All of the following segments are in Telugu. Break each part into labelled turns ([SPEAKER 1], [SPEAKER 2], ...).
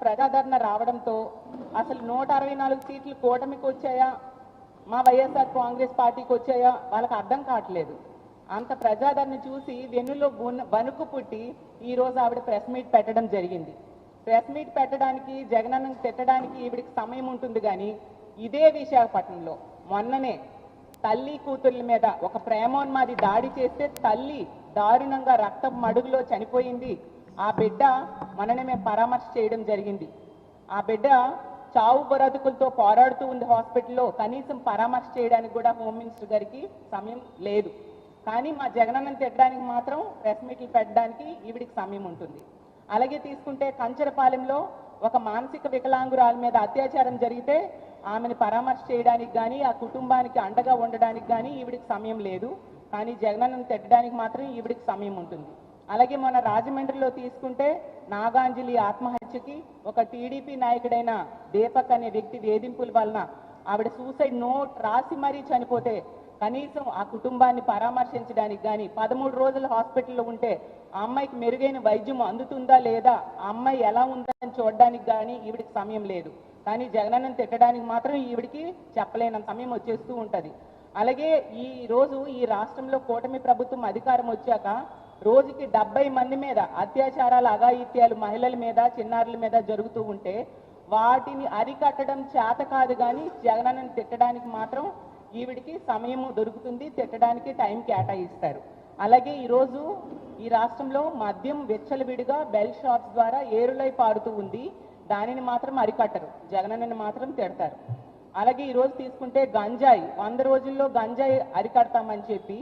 [SPEAKER 1] ప్రజాదరణ రావడంతో అసలు 164 సీట్లు కూటమికి వచ్చాయా, మా వైఎస్ఆర్ కాంగ్రెస్ పార్టీకి వచ్చాయా వాళ్ళకి అర్థం కావట్లేదు. అంత ప్రజాదరణ చూసి వెన్నులో వణుకు పుట్టి ఈరోజు ఆవిడ ప్రెస్ మీట్ పెట్టడం జరిగింది. ప్రెస్ మీట్ పెట్టడానికి, జగనన్నను తిట్టడానికి ఈవిడికి సమయం ఉంటుంది. కానీ ఇదే విశాఖపట్నంలో మొన్ననే తల్లి కూతుర్ల మీద ఒక ప్రేమోన్మాది దాడి చేస్తే తల్లి దారుణంగా రక్తం మడుగులో చనిపోయింది. ఆ బిడ్డ మననే మేము పరామర్శ చేయడం జరిగింది. ఆ బిడ్డ చావు బ్రతుకులతో పోరాడుతూ ఉంది హాస్పిటల్లో. కనీసం పరామర్శ చేయడానికి కూడా హోమ్ మినిస్టర్ గారికి సమయం లేదు. కానీ మా జగనన్నను తిట్టడానికి మాత్రం ప్రెస్ మీట్లు పెట్టడానికి ఈవిడికి సమయం ఉంటుంది. అలాగే తీసుకుంటే కంచరపాలెంలో ఒక మానసిక వికలాంగురాల మీద అత్యాచారం జరిగితే ఆమెను పరామర్శ చేయడానికి కానీ, ఆ కుటుంబానికి అండగా ఉండడానికి కానీ ఈవిడికి సమయం లేదు. కానీ జగనన్నను తిట్టడానికి మాత్రం ఈవిడికి సమయం ఉంటుంది. అలాగే మన రాజమండ్రిలో తీసుకుంటే నాగాంజలి ఆత్మహత్యకి ఒక టీడీపీ నాయకుడైన దీపక్ అనే వ్యక్తి వేధింపుల వలన ఆవిడ సూసైడ్ నోట్ రాసి మరీ చనిపోతే కనీసం ఆ కుటుంబాన్ని పరామర్శించడానికి కానీ, 13 రోజులు హాస్పిటల్లో ఉంటే ఆ అమ్మాయికి మెరుగైన వైద్యం అందుతుందా లేదా, ఆ అమ్మాయి ఎలా ఉందని చూడడానికి కానీ ఈవిడికి సమయం లేదు. కానీ జగనన్నను తిట్టడానికి మాత్రం ఈవిడికి చెప్పలేనంత సమయం వచ్చేస్తూ ఉంటుంది. అలాగే ఈ రోజు ఈ రాష్ట్రంలో కూటమి ప్రభుత్వం అధికారం వచ్చాక రోజుకి 70 మంది మీద అత్యాచారాలు, అఘాయిత్యాలు మహిళల మీద, చిన్నారుల మీద జరుగుతూ ఉంటే వాటిని అరికట్టడం చేత కాదు. కానీ జగనన్నను తిట్టడానికి మాత్రం ఈవిడికి సమయం దొరుకుతుంది, తిట్టడానికి టైం కేటాయిస్తారు. అలాగే ఈరోజు ఈ రాష్ట్రంలో మద్యం విచ్చలవిడిగా బెల్ షాప్స్ ద్వారా ఏరులై పారుతూ ఉంది. దానిని మాత్రం అరికట్టరు, జగనన్నని మాత్రం తిడతారు. అలాగే ఈరోజు తీసుకుంటే గంజాయి 100 రోజుల్లో గంజాయి అరికడతామని చెప్పి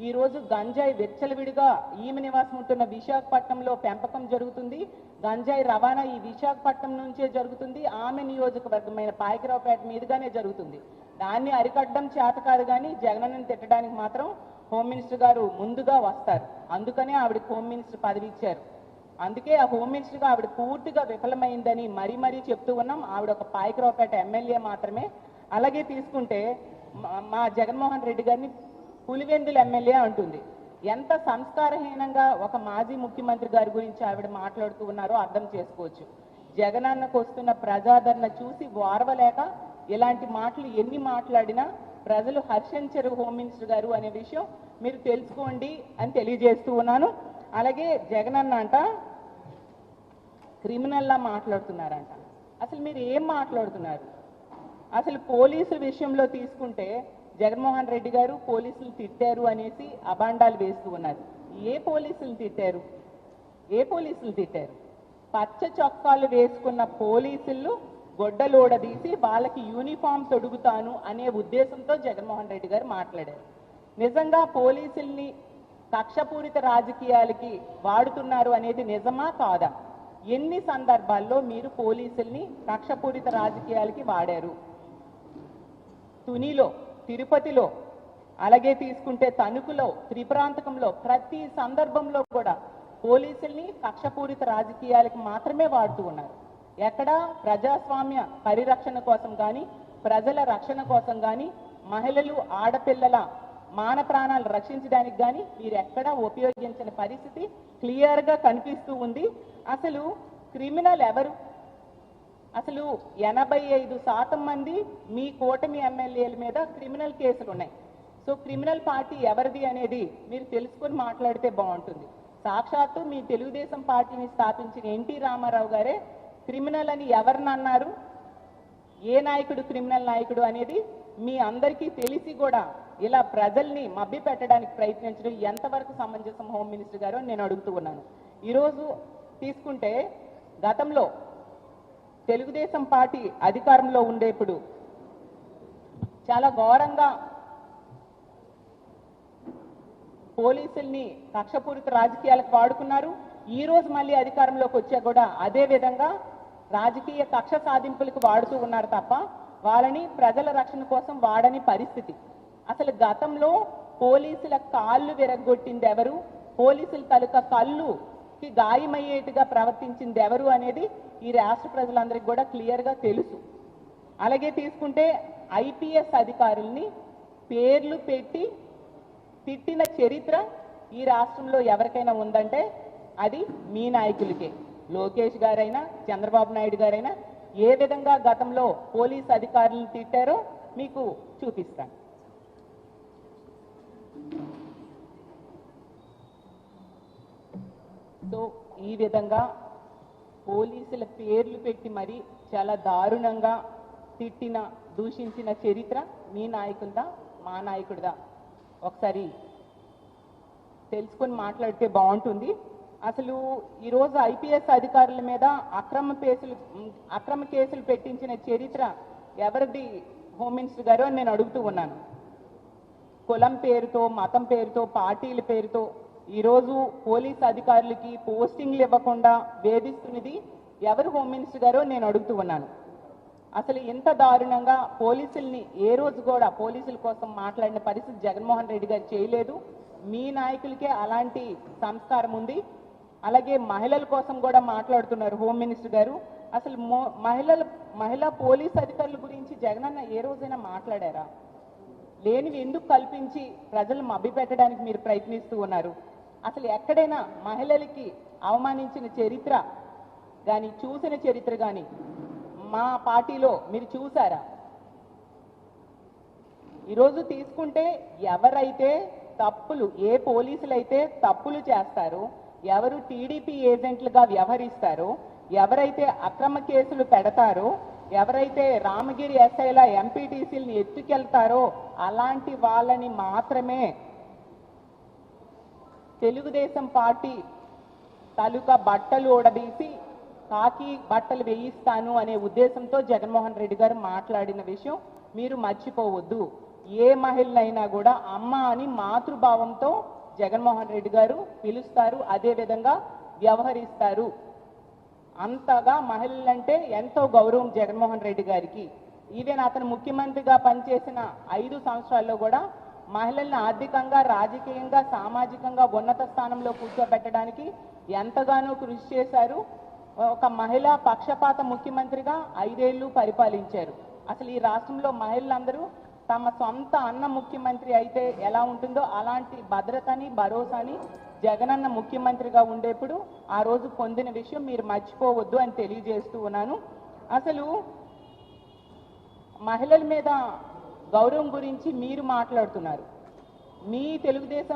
[SPEAKER 1] ఈరోజు గంజాయి విచ్చలవిడిగా ఈమె నివాసం ఉంటున్న విశాఖపట్నంలో పెంపకం జరుగుతుంది. గంజాయి రవాణా ఈ విశాఖపట్నం నుంచే జరుగుతుంది. ఆమె నియోజకవర్గమైన పాయకరావుపేట మీదుగానే జరుగుతుంది. దాన్ని అరికట్టడం చేత కాదు. కానీ జగనన్నను తిట్టడానికి మాత్రం హోమ్ మినిస్టర్ గారు ముందుగా వస్తారు. అందుకనే ఆవిడకి హోమ్ మినిస్టర్ పదవి ఇచ్చారు. అందుకే ఆ హోమ్ మినిస్టర్గా ఆవిడ పూర్తిగా విఫలమైందని మరీ చెప్తూ ఉన్నాం. ఆవిడ ఒక పాయకరావుపేట ఎమ్మెల్యే మాత్రమే. అలాగే తీసుకుంటే మా జగన్మోహన్ రెడ్డి గారిని పులివెందుల ఎమ్మెల్యే అంటుంది. ఎంత సంస్కారహీనంగా ఒక మాజీ ముఖ్యమంత్రి గారి గురించి ఆవిడ మాట్లాడుతూ ఉన్నారో అర్థం చేసుకోవచ్చు. జగనన్నకు వస్తున్న ప్రజాదరణ చూసి వారవలేక ఇలాంటి మాటలు ఎన్ని మాట్లాడినా ప్రజలు హర్షించరు హోమ్ మినిస్టర్ గారు అనే విషయం మీరు తెలుసుకోండి అని తెలియజేస్తూ ఉన్నాను. అలాగే జగనన్న అంట క్రిమినల్లా మాట్లాడుతున్నారంట. అసలు మీరు ఏం మాట్లాడుతున్నారు? అసలు పోలీసుల విషయంలో తీసుకుంటే జగన్మోహన్ రెడ్డి గారు పోలీసులు తిట్టారు అనేసి అబాండాలు వేస్తూ ఉన్నారు. ఏ పోలీసులు తిట్టారు? ఏ పోలీసులు తిట్టారు? పచ్చ చొక్కాలు వేసుకున్న పోలీసులు గొడ్డలోడదీసి వాళ్ళకి యూనిఫామ్ తొడుగుతాను అనే ఉద్దేశంతో జగన్మోహన్ రెడ్డి గారు మాట్లాడారు. నిజంగా పోలీసుల్ని కక్షపూరిత రాజకీయాలకి వాడుతున్నారు అనేది నిజమా కాదా? ఎన్ని సందర్భాల్లో మీరు పోలీసుల్ని కక్షపూరిత రాజకీయాలకి వాడారు? తునిలో, తిరుపతిలో, అలాగే తీసుకుంటే తణుకులో, త్రిపురాంతకంలో ప్రతి సందర్భంలో కూడా పోలీసుల్ని కక్షపూరిత రాజకీయాలకి మాత్రమే వాడుతూ ఉన్నారు. ఎక్కడ ప్రజాస్వామ్య పరిరక్షణ కోసం కానీ, ప్రజల రక్షణ కోసం కానీ, మహిళలు ఆడపిల్లల మాన ప్రాణాలు రక్షించడానికి కానీ మీరు ఎక్కడా ఉపయోగించిన పరిస్థితి క్లియర్గా కనిపిస్తూ ఉంది. అసలు క్రిమినల్ ఎవరు? అసలు 85% మంది మీ కూటమి ఎమ్మెల్యేల మీద క్రిమినల్ కేసులు ఉన్నాయి. సో క్రిమినల్ పార్టీ ఎవరిది అనేది మీరు తెలుసుకొని మాట్లాడితే బాగుంటుంది. సాక్షాత్తు మీ తెలుగుదేశం పార్టీని స్థాపించిన ఎన్టీ రామారావు గారే క్రిమినల్ అని ఎవరిని అన్నారు? ఏ నాయకుడు క్రిమినల్ నాయకుడు అనేది మీ అందరికీ తెలిసి కూడా ఇలా ప్రజల్ని మభ్య పెట్టడానికి ప్రయత్నించడం ఎంతవరకు సమంజసం హోమ్ మినిస్టర్ గారు అని నేను అడుగుతూ ఉన్నాను. ఈరోజు తీసుకుంటే గతంలో తెలుగుదేశం పార్టీ అధికారంలో ఉండేప్పుడు చాలా ఘోరంగా పోలీసుల్ని కక్షపూరిత రాజకీయాలకు వాడుకున్నారు. ఈ రోజు మళ్ళీ అధికారంలోకి వచ్చా కూడా అదే విధంగా రాజకీయ కక్ష సాధింపులకు వాడుతూ ఉన్నారు తప్ప వాళ్ళని ప్రజల రక్షణ కోసం వాడని పరిస్థితి. అసలు గతంలో పోలీసుల కాళ్ళు విరగొట్టింది ఎవరు? పోలీసుల తాలూకా కళ్ళుకి గాయమయ్యేట్టుగా ప్రవర్తించింది ఎవరు అనేది ఈ రాష్ట్ర ప్రజలందరికీ కూడా క్లియర్గా తెలుసు. అలాగే తీసుకుంటే ఐపీఎస్ అధికారుల్ని పేర్లు పెట్టి తిట్టిన చరిత్ర ఈ రాష్ట్రంలో ఎవరికైనా ఉందంటే అది మీ నాయకులకే. లోకేష్ గారైనా చంద్రబాబు నాయుడు గారైనా ఏ విధంగా గతంలో పోలీస్ అధికారులను తిట్టారో మీకు చూపిస్తాను. సో ఈ విధంగా పోలీసుల పేర్లు పెట్టి మరి చాలా దారుణంగా తిట్టిన దూషించిన చరిత్ర మీ నాయకుడిదా మా నాయకుడిదా ఒకసారి తెలుసుకొని మాట్లాడితే బాగుంటుంది. అసలు ఈరోజు ఐపీఎస్ అధికారుల మీద అక్రమ కేసులు పెట్టించిన చరిత్ర ఎవరిది హోమ్ మినిస్టర్ గారు అని నేను అడుగుతూ ఉన్నాను. కులం పేరుతో, మతం పేరుతో, పార్టీల పేరుతో ఈరోజు పోలీస్ అధికారులకి పోస్టింగ్లు ఇవ్వకుండా వేధిస్తున్నది ఎవరు హోమ్ మినిస్టర్ గారు నేను అడుగుతూ ఉన్నాను. అసలు ఇంత దారుణంగా పోలీసుల్ని ఏ రోజు కూడా పోలీసుల కోసం మాట్లాడిన పరిస్థితి జగన్మోహన్ రెడ్డి గారు చేయలేదు. మీ నాయకులకే అలాంటి సంస్కారం ఉంది. అలాగే మహిళల కోసం కూడా మాట్లాడుతున్నారు హోమ్ మినిస్టర్ గారు. అసలు మహిళా పోలీస్ అధికారుల గురించి జగనన్న ఏ రోజైనా మాట్లాడారా? లేనివి ఎందుకు కల్పించి ప్రజలను మభ్యపెట్టడానికి మీరు ప్రయత్నిస్తూ ఉన్నారు? అసలు ఎక్కడైనా మహిళలకి అవమానించిన చరిత్ర కానీ చూసిన చరిత్ర కానీ మా పార్టీలో మీరు చూసారా? ఈరోజు తీసుకుంటే ఎవరైతే తప్పులు, ఏ పోలీసులు అయితే తప్పులు చేస్తారో, ఎవరు టీడీపీ ఏజెంట్లుగా వ్యవహరిస్తారో, ఎవరైతే అక్రమ కేసులు పెడతారో, ఎవరైతే రామగిరి ఎస్ఐల ఎంపీటీసీలను ఎత్తుకెళ్తారో అలాంటి వాళ్ళని మాత్రమే తెలుగుదేశం పార్టీ తాలూకా బట్టలు ఊడదీసి కాకి బట్టలు వేయిస్తాను అనే ఉద్దేశంతో జగన్మోహన్ రెడ్డి గారు మాట్లాడిన విషయం మీరు మర్చిపోవద్దు. ఏ మహిళనైనా కూడా అమ్మ అని మాతృభావంతో జగన్మోహన్ రెడ్డి గారు పిలుస్తారు, అదే విధంగా వ్యవహరిస్తారు. అంతగా మహిళలంటే ఎంతో గౌరవం జగన్మోహన్ రెడ్డి గారికి. ఈవెన్ అతను ముఖ్యమంత్రిగా పనిచేసిన 5 సంవత్సరాల్లో కూడా మహిళల్ని ఆర్థికంగా, రాజకీయంగా, సామాజికంగా ఉన్నత స్థానంలో కూర్చోబెట్టడానికి ఎంతగానో కృషి చేశారు. ఒక మహిళా పక్షపాత ముఖ్యమంత్రిగా 5 ఏళ్ళు పరిపాలించారు. అసలు ఈ రాష్ట్రంలో మహిళలందరూ తమ సొంత అన్న ముఖ్యమంత్రి అయితే ఎలా ఉంటుందో అలాంటి భద్రతని, భరోసాని జగనన్న ముఖ్యమంత్రిగా ఉండేప్పుడు ఆ రోజు పొందిన విషయం మీరు మర్చిపోవద్దు అని తెలియజేస్తూ ఉన్నాను. అసలు మహిళల మీద గౌరవం గురించి మీరు మాట్లాడుతున్నారు. మీ తెలుగుదేశం